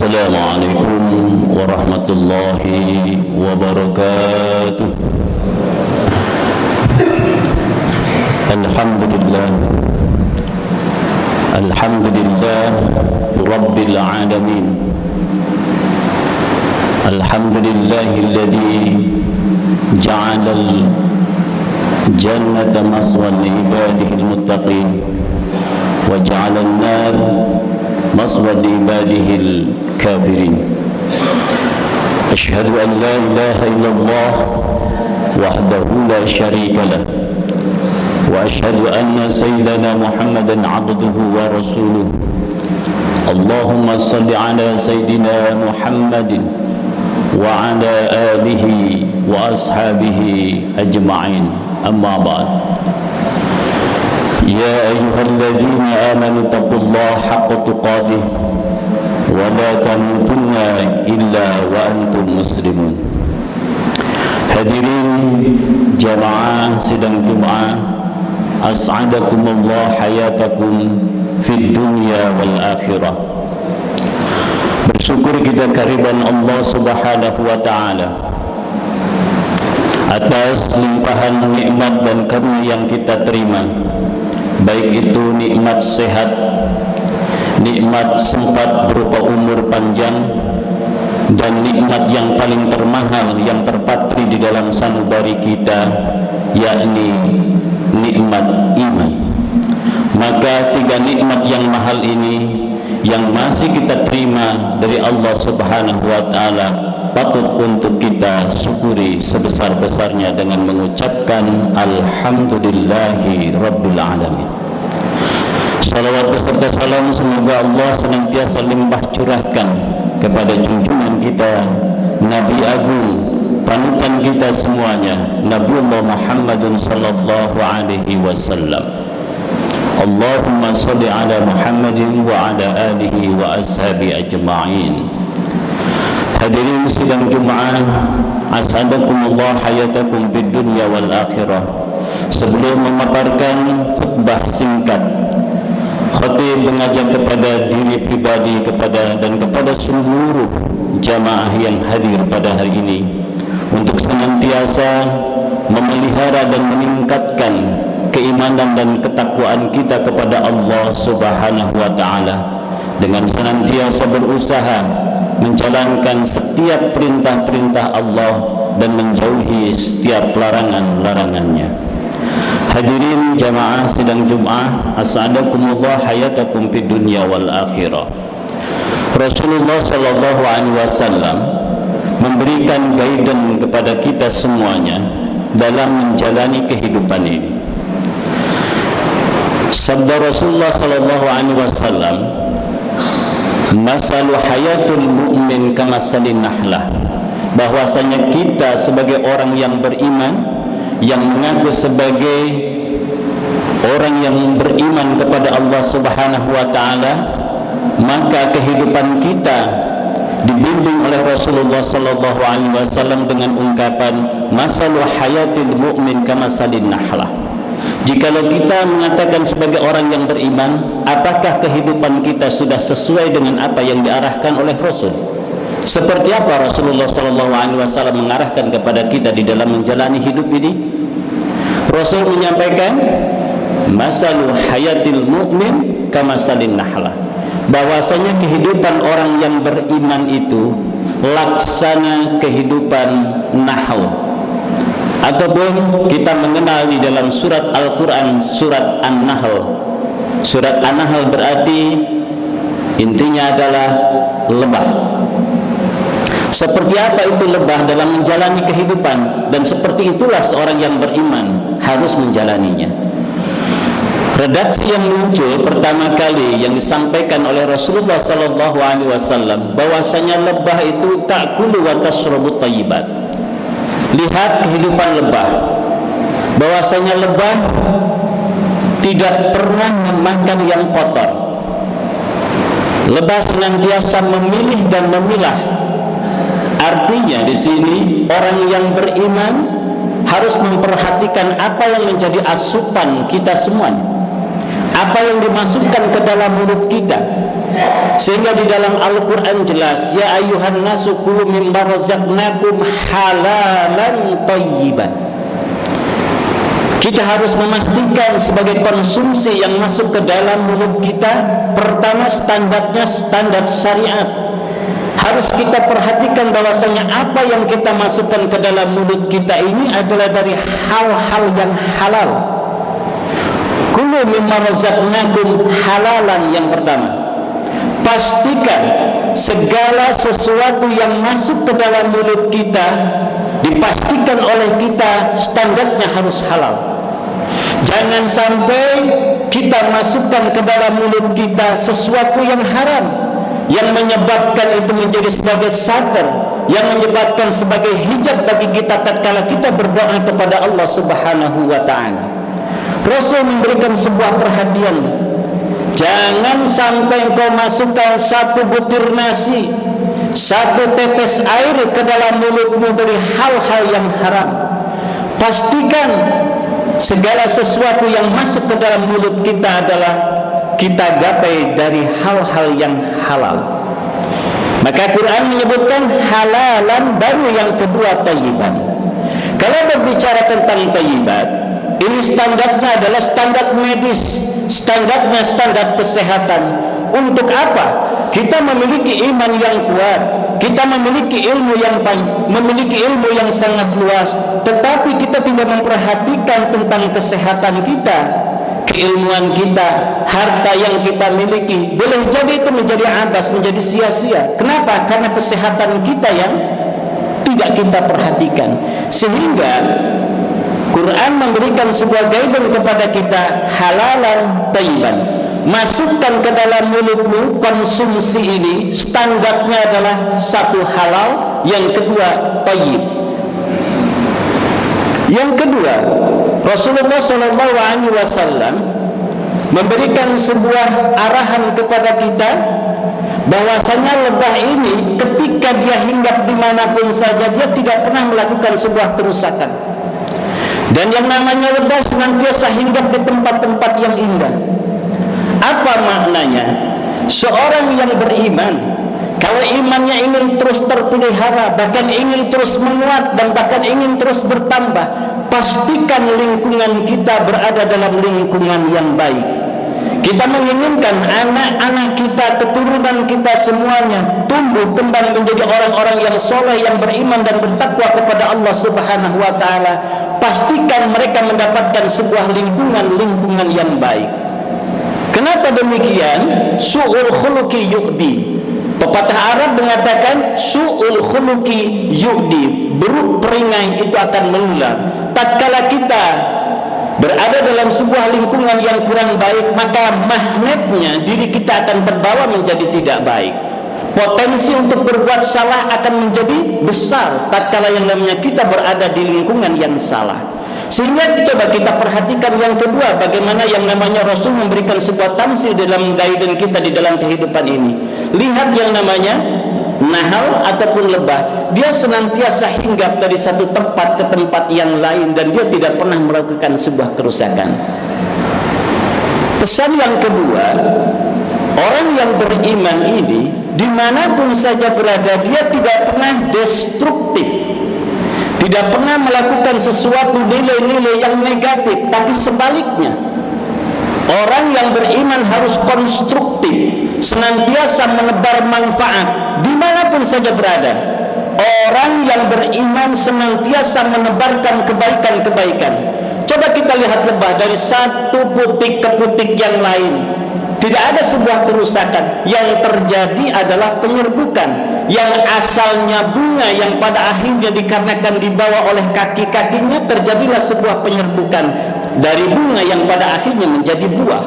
Assalamualaikum warahmatullahi wabarakatuh. Alhamdulillah Rabbil alamin. Alhamdulillahilladzi ja'alal jannata maswan li ibadihil muttaqin wa ja'alan nar maswan li ibadihil kafirin. Asyhadu an la ilaha illallah wahdahu la syarika lah wa asyhadu anna sayyidana Muhammadan abduhu wa rasuluh. Allahumma salli ala sayyidina Muhammadin wa ala alihi wa ashabihi ajma'in. Amma ba'd. Ya ayyuhalladzina amanu taqullaha haqqa tuqatih wa la tamutunna illa wa antum muslimun. Hadirin jamaah sidang Jumat, as'adakumullah hayatakum fid dunya wal akhirah. Bersyukur kita kehadiran Allah Subhanahu wa taala atas limpahan nikmat dan karunia yang kita terima, baik itu nikmat sehat, nikmat sempat berupa umur panjang, dan nikmat yang paling termahal yang terpatri di dalam sanubari kita, yakni nikmat iman. Maka tiga nikmat yang mahal ini yang masih kita terima dari Allah Subhanahu wa taala patut untuk kita syukuri sebesar-besarnya dengan mengucapkan alhamdulillahi rabbil alamin. Salawat beserta salam semoga Allah senantiasa limpah curahkan kepada junjungan kita, Nabi Agung, panutan kita semuanya, Nabiullah Muhammadun sallallahu alaihi wasallam. Allahumma salli ala Muhammadin wa ala alihi wa ashabi ajma'in. Hadirin sidang Jumat, as'adakumullah hayatakum fid dunya wal akhirah. Sebelum memaparkan khutbah singkat, khatib mengajak kepada diri pribadi dan kepada seluruh jamaah yang hadir pada hari ini untuk senantiasa memelihara dan meningkatkan keimanan dan ketakwaan kita kepada Allah Subhanahu wa taala dengan senantiasa berusaha menjalankan setiap perintah-perintah Allah dan menjauhi setiap larangan-larangannya. Hadirin jamaah sidang Jumat, as'adakumullah hayatakum fid dunya wal akhirah. Rasulullah sallallahu alaihi wasallam memberikan guidance kepada kita semuanya dalam menjalani kehidupan ini. Sabda Rasulullah sallallahu alaihi wasallam, masalu hayatul mu'min kamasalin nahlah, bahwasanya kita sebagai orang yang beriman, yang mengaku sebagai orang yang beriman kepada Allah Subhanahu wa taala, maka kehidupan kita dibimbing oleh Rasulullah sallallahu alaihi wasallam dengan ungkapan masalu hayatil mu'min kamasalin nahlah. Jikalau kita mengatakan sebagai orang yang beriman, apakah kehidupan kita sudah sesuai dengan apa yang diarahkan oleh Rasul? Seperti apa Rasulullah sallallahu alaihi wasallam mengarahkan kepada kita di dalam menjalani hidup ini? Rasul menyampaikan masalu hayatil mu'min kamasalin nahlah, bahwasanya kehidupan orang yang beriman itu laksana kehidupan nahl, ataupun kita mengenal di dalam surat Al-Quran surat An-Nahl. Surat An-Nahl berarti intinya adalah lebah. Seperti apa itu lebah dalam menjalani kehidupan, dan seperti itulah seorang yang beriman harus menjalaninya. Redaksi yang muncul pertama kali yang disampaikan oleh Rasulullah sallallahu alaihi wasallam bahwasanya lebah itu ta'kulu wa tashrabu thayyibat. Lihat kehidupan lebah, bahwasanya lebah tidak pernah memakan yang kotor. Lebah senantiasa memilih dan memilah. Artinya di sini orang yang beriman harus memperhatikan apa yang menjadi asupan kita semuanya, apa yang dimasukkan ke dalam mulut kita, Sehingga di dalam Al-Quran jelas, ya ayyuhan nasu kulu mimma razaqnakum halalan thayyiban. Kita harus memastikan sebagai konsumsi yang masuk ke dalam mulut kita, pertama standarnya standar syariat. Harus kita perhatikan bahwasanya apa yang kita masukkan ke dalam mulut kita ini adalah dari hal-hal yang halal. Kulu mimma razaqnakum halalan, yang pertama. Pastikan segala sesuatu yang masuk ke dalam mulut kita, dipastikan oleh kita standarnya harus halal. Jangan sampai kita masukkan ke dalam mulut kita sesuatu yang haram, yang menyebabkan itu menjadi sebagai satar, yang menyebabkan sebagai hijab bagi kita tatkala kita berdoa kepada Allah Subhanahu wa ta'ala. Rasul memberikan sebuah perhatian, jangan sampai engkau masukkan satu butir nasi, satu tetes air ke dalam mulutmu dari hal-hal yang haram. Pastikan segala sesuatu yang masuk ke dalam mulut kita adalah kita gapai dari hal-hal yang halal. Maka Quran menyebutkan halalan, baru yang kedua thayyiban. Kalau berbicara tentang thayyibat, ini standarnya adalah standar medis, standarnya standar kesehatan. Untuk apa? Kita memiliki iman yang kuat, kita memiliki ilmu yang sangat luas, tetapi kita tidak memperhatikan tentang kesehatan kita, keilmuan kita, harta yang kita miliki. Boleh jadi itu menjadi abas, menjadi sia-sia. Kenapa? Karena kesehatan kita yang tidak kita perhatikan. Sehingga Quran memberikan sebuah guidance kepada kita, halalan thayyiban. Masukkan ke dalam mulutmu konsumsi ini, standarnya adalah satu halal, yang kedua thayyib. Yang kedua, Rasulullah SAW memberikan sebuah arahan kepada kita bahwasanya lebah ini ketika dia hinggap dimanapun saja, dia tidak pernah melakukan sebuah kerusakan. Dan yang namanya lebah senantiasa hinggap di tempat-tempat yang indah. Apa maknanya? Seorang yang beriman, kalau imannya ingin terus terpelihara, bahkan ingin terus menguat, dan bahkan ingin terus bertambah, pastikan lingkungan kita berada dalam lingkungan yang baik. Kita menginginkan anak-anak kita, keturunan kita semuanya tumbuh kembang menjadi orang-orang yang soleh, yang beriman dan bertakwa kepada Allah Subhanahu wa ta'ala. Pastikan mereka mendapatkan sebuah lingkungan yang baik. Kenapa demikian? Su'ul khuluqi yu'di. Pepatah Arab mengatakan su'ul khuluqi yu'di, buruk peringai itu akan menular. Tatkala kita berada dalam sebuah lingkungan yang kurang baik, maka magnetnya diri kita akan terbawa menjadi tidak baik. Potensi untuk berbuat salah akan menjadi besar tatkala yang namanya kita berada di lingkungan yang salah. Sehingga coba kita perhatikan yang kedua, bagaimana yang namanya Rasul memberikan sebuah tamsil dalam guidance kita di dalam kehidupan ini. Lihat yang namanya nahal ataupun lebah, dia senantiasa hinggap dari satu tempat ke tempat yang lain, dan dia tidak pernah melakukan sebuah kerusakan. Pesan yang kedua, orang yang beriman ini dimanapun saja berada, dia tidak pernah destruktif, tidak pernah melakukan sesuatu nilai-nilai yang negatif, tapi sebaliknya, orang yang beriman harus konstruktif, senantiasa menebar manfaat dimanapun saja berada. Orang yang beriman senantiasa menebarkan kebaikan-kebaikan. Coba kita lihat lebah dari satu putik ke putik yang lain, tidak ada sebuah kerusakan. Yang terjadi adalah penyerbukan. Yang asalnya bunga, yang pada akhirnya dikarenakan dibawa oleh kaki-kakinya, terjadilah sebuah penyerbukan dari bunga yang pada akhirnya menjadi buah.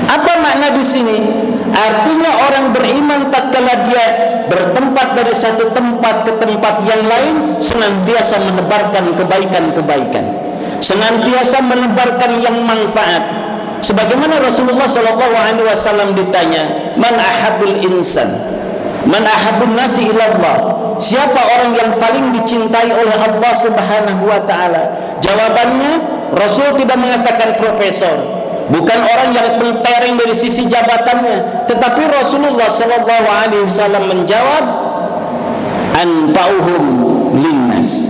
Apa makna di sini? Artinya orang beriman tatkala dia bertempat dari satu tempat ke tempat yang lain, senantiasa menebarkan kebaikan-kebaikan, senantiasa menebarkan yang manfaat. Sebagaimana Rasulullah SAW ditanya, man ahabul insan, man ahabun nasi ilallah, siapa orang yang paling dicintai oleh Allah Subhanahu wa ta'ala? Jawabannya, Rasul tidak mengatakan profesor, bukan orang yang mentereng dari sisi jabatannya, tetapi Rasulullah sallallahu alaihi wasallam menjawab, anfa'uhum linnas.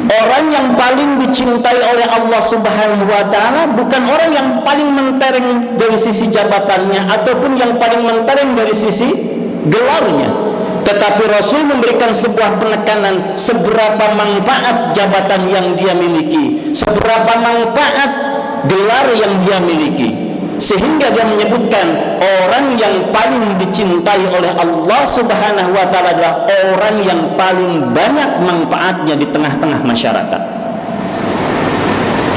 Orang yang paling dicintai oleh Allah Subhanahu wa taala bukan orang yang paling mentereng dari sisi jabatannya ataupun yang paling mentereng dari sisi gelarnya, tetapi Rasul memberikan sebuah penekanan seberapa manfaat jabatan yang dia miliki, seberapa manfaat gelar yang dia miliki, sehingga dia menyebutkan orang yang paling dicintai oleh Allah Subhanahu wa taala adalah orang yang paling banyak manfaatnya di tengah-tengah masyarakat.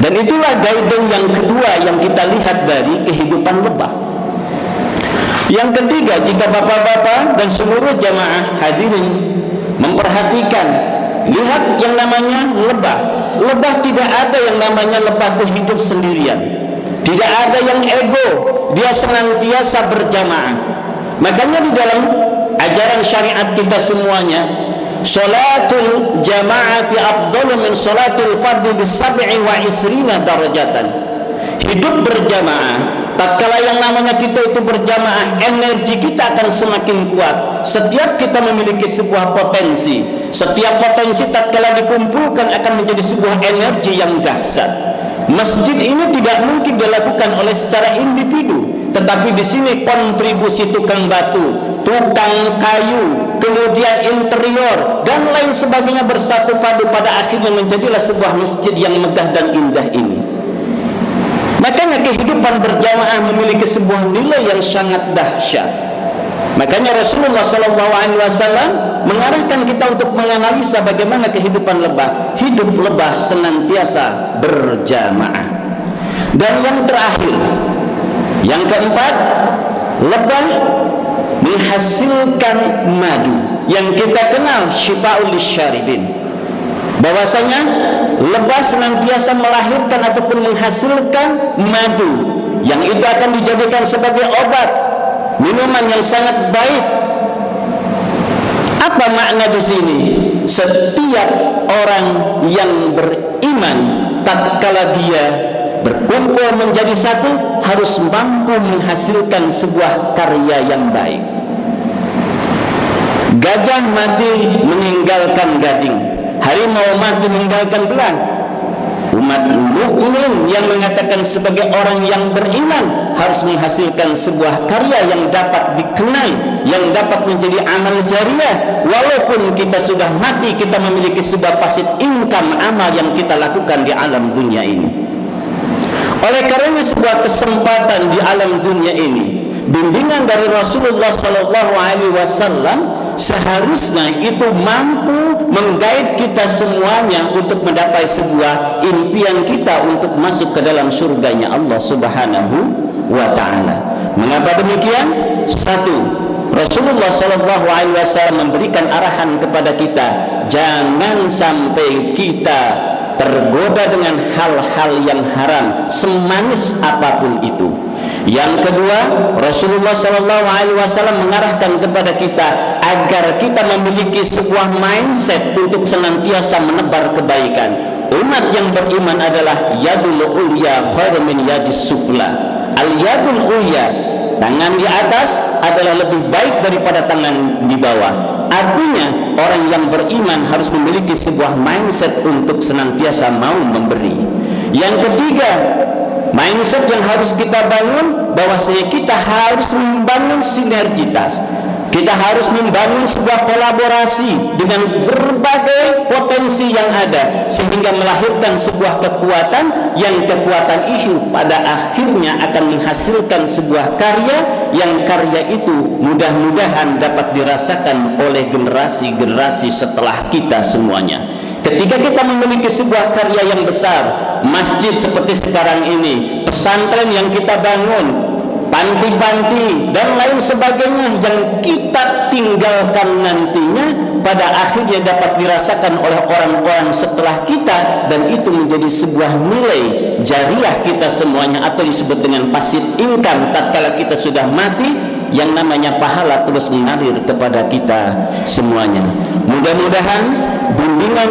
Dan itulah guidance yang kedua yang kita lihat dari kehidupan lebah. Yang ketiga, jika bapak-bapak dan seluruh jamaah hadirin memperhatikan, lihat yang namanya lebah. Lebah tidak ada yang namanya lebah itu hidup sendirian. Tidak ada yang ego, dia senantiasa berjamaah. Makanya di dalam ajaran syariat kita semuanya, sholatul jama'ati afdalu min sholatul fardhi bisab'i wa isrina darajatan. Hidup berjamaah, tatkala yang namanya kita itu berjamaah, energi kita akan semakin kuat. Setiap kita memiliki sebuah potensi, setiap potensi tatkala dikumpulkan akan menjadi sebuah energi yang dahsyat. Masjid ini tidak mungkin dilakukan oleh secara individu, tetapi di sini kontribusi tukang batu, tukang kayu, kemudian interior dan lain sebagainya bersatu padu pada akhirnya menjadilah sebuah masjid yang megah dan indah ini. Makanya kehidupan berjamaah memiliki sebuah nilai yang sangat dahsyat. Makanya Rasulullah SAW mengarahkan kita untuk menganalisa bagaimana kehidupan lebah. Hidup lebah senantiasa berjamaah. Dan yang terakhir, yang keempat, lebah menghasilkan madu yang kita kenal syifa'ul lisyaribin. Bahwasanya lebah senantiasa melahirkan ataupun menghasilkan madu yang itu akan dijadikan sebagai obat, minuman yang sangat baik. Apa makna di sini? Setiap orang yang beriman tatkala dia berkumpul menjadi satu harus mampu menghasilkan sebuah karya yang baik. Gajah mati meninggalkan gading, harimau mati meninggalkan belang. Umat mukmin yang mengatakan sebagai orang yang beriman harus menghasilkan sebuah karya yang dapat dikenai, yang dapat menjadi amal jariah. Walaupun kita sudah mati, kita memiliki sebuah passive income amal yang kita lakukan di alam dunia ini. Oleh karena sebuah kesempatan di alam dunia ini, bimbingan dari Rasulullah SAW seharusnya itu mampu menggait kita semuanya untuk mencapai sebuah impian kita untuk masuk ke dalam surganya Allah Subhanahu wa ta'ala. Mengapa demikian? Satu, Rasulullah SAW memberikan arahan kepada kita, jangan sampai kita tergoda dengan hal-hal yang haram semanis apapun itu. Yang kedua, Rasulullah SAW mengarahkan kepada kita agar kita memiliki sebuah mindset untuk senantiasa menebar kebaikan. Umat yang beriman adalah yadul ulya khairu min yadis sufla. Al yadul ulya, tangan di atas adalah lebih baik daripada tangan di bawah. Artinya orang yang beriman harus memiliki sebuah mindset untuk senantiasa mau memberi. Yang ketiga, mindset yang harus kita bangun bahwasanya kita harus membangun sinergitas. Kita harus membangun sebuah kolaborasi dengan berbagai potensi yang ada sehingga melahirkan sebuah kekuatan yang kekuatan itu pada akhirnya akan menghasilkan sebuah karya yang karya itu mudah-mudahan dapat dirasakan oleh generasi-generasi setelah kita semuanya. Ketika kita memiliki sebuah karya yang besar, masjid seperti sekarang ini, pesantren yang kita bangun, panti-panti dan lain sebagainya yang kita tinggalkan nantinya pada akhirnya dapat dirasakan oleh orang-orang setelah kita, dan itu menjadi sebuah nilai jariah kita semuanya atau disebut dengan passive income tatkala kita sudah mati, yang namanya pahala terus mengalir kepada kita semuanya. Mudah-mudahan bimbingan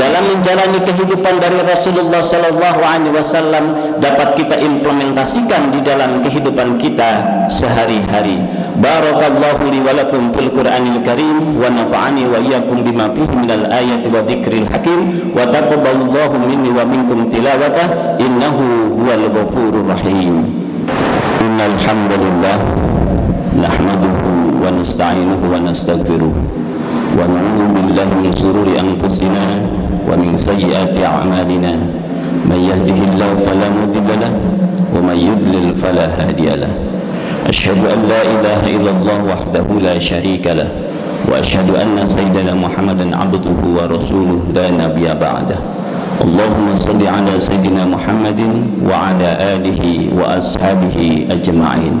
dalam menjalani kehidupan dari Rasulullah sallallahu alaihi wasallam dapat kita implementasikan di dalam kehidupan kita sehari-hari. Barakallahu li wa lakum fil Qur'anil Karim wa nafa'ani wa iyyakum bima fihi minal ayati wa dzikril hakim wa taqabbalallahu minni wa minkum tilawatah innahu huwal ghafurur rahim. Innal hamdalillah nahmaduhu wa nasta'inuhu wa nastaghfiruh wa na'udzu billahi min shururi anfusina wa min sayyiati a'malina may yahdihillahu fala mudilla lahu wa may yudlil fala hadiya lahu. Asyhadu an la ilaha illallah wahdahu la syarika lah wa asyhadu anna sayyidina Muhammadan abduhu wa rasuluh la nabiyya ba'dah. Allahumma salli ala sayyidina Muhammadin wa ala alihi wa ashabihi ajma'in.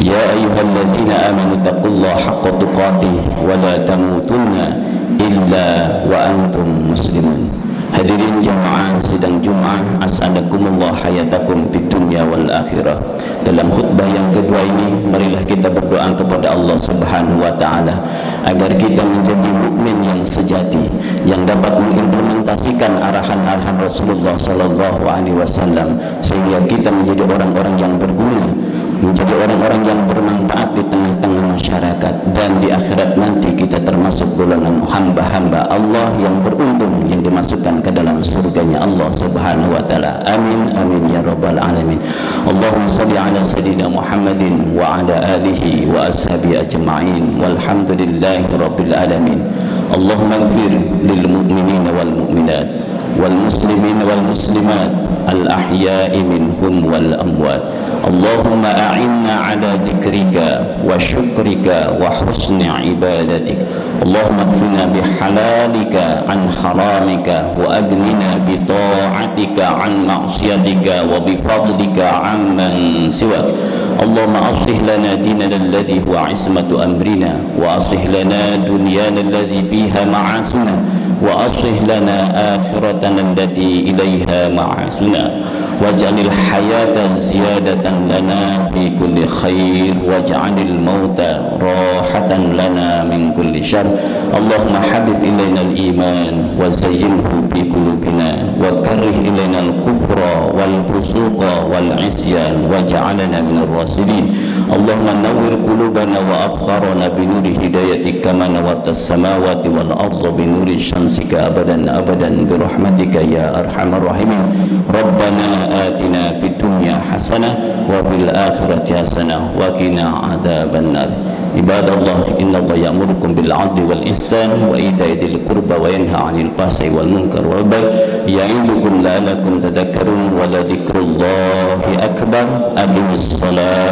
Ya ayyuhalladzina amanu taqullaha haqqa tuqatih wa la tamutunna illa wa antum muslimun. Hadirin jamaah sidang Jumat, as'adakumullah hayatakum fid dunya wal akhirah. Dalam khutbah yang kedua ini, marilah kita berdoa kepada Allah Subhanahu wa taala agar kita menjadi mukmin yang sejati, yang dapat mengimplementasikan arahan-arahan Rasulullah sallallahu alaihi wasallam sehingga kita menjadi orang-orang yang berguna, menjadi orang-orang yang bermanfaat di tengah-tengah masyarakat, dan di akhirat nanti kita termasuk golongan hamba-hamba Allah yang beruntung yang dimasukkan ke dalam surganya Allah Subhanahu wa taala. Amin amin ya rabbal alamin. Allahumma shalli ala sayyidina Muhammadin wa ala alihi wa ashabihi ajma'in walhamdulillahi rabbil alamin. Allahumma ighfir lil mu'minina wal mu'minat wal muslimina wal muslimat al ahya'i minhum wal amwat. Allahumma a'inna ala dzikrika wa syukrika wa husni ibadatik. Allahumma kfina bihalalika an haramika wa agnina bi ta'atika an ma'siyatika wa bi fadlika amman siwak. Allahumma aslih lana dinana alladhi huwa ismatu amrina wa aslih lana dunyana alladhi fiha ma'asuna wa aslih lana akhiratana allati ilaiha ma'asuna waj'alil hayata ziyadatan lana fi kulli khair waj'alil mauta rahatan lana min kulli syarr. Allahumma habib ilaina al-iman wa zayyinhu fi qulubina wa karrih ilaina al-kufra wal fusuqa wal isyan waj'alna minal rasidin. Allahumma nawwir qulubana wa abqarana bi nuri hidayatika kama nawwartas samawati wal arda bi nuri syamsika abadan abadan bi rahmatika ya arhamar rahimin. Rabbana atina fid dunya hasanah wa fil akhirati hasanah wa qina adzaban nar. Ibadallah, innallaha ya'murukum bil 'adli wal ihsan wa ita'i dzil qurba wa yanha 'anil fahsya'i wal munkar wal baghi ya'idukum la'allakum tadhakkarun wa la dzikrullahi akbar. Aqimis shalah.